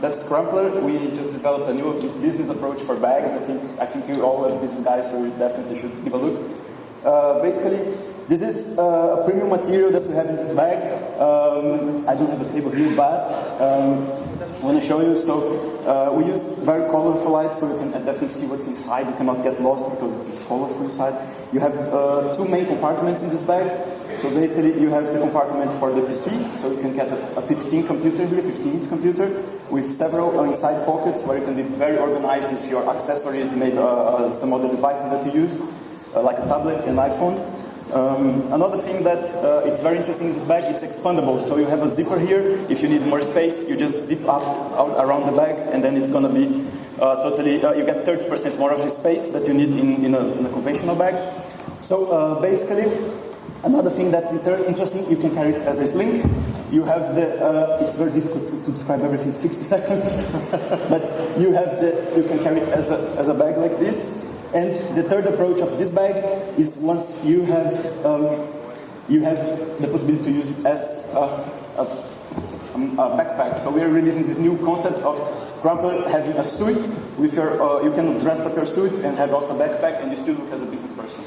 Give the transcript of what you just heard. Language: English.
that's Crumpler. We just developed a new business approach for bags. I think you all are business guys, so you definitely should give a look. Basically, this is a premium material that we have in this bag. I don't have a table here, but I want to show you. So we use very colorful lights, so you can definitely see what's inside. You cannot get lost because it's colorful inside. You have two main compartments in this bag. So basically, you have the compartment for the PC, so you can get a 15 computer here, 15-inch computer, with several inside pockets where you can be very organized with your accessories, maybe some other devices that you use, like a tablet and iPhone. Another thing that it's very interesting in this bag, it's expandable. So you have a zipper here. If you need more space, you just zip up out around the bag, and then it's going to be totally, you get 30% more of the space that you need in a conventional bag. So basically, another thing that's interesting, you can carry it as a sling. You have the, it's very difficult to describe everything in 60 seconds, but you can carry it as a bag like this. And the third approach of this bag is once you have the possibility to use it as a backpack. So we are releasing this new concept of Crumpler having a suit with your, you can dress up your suit and have also a backpack, and you still look as a business person.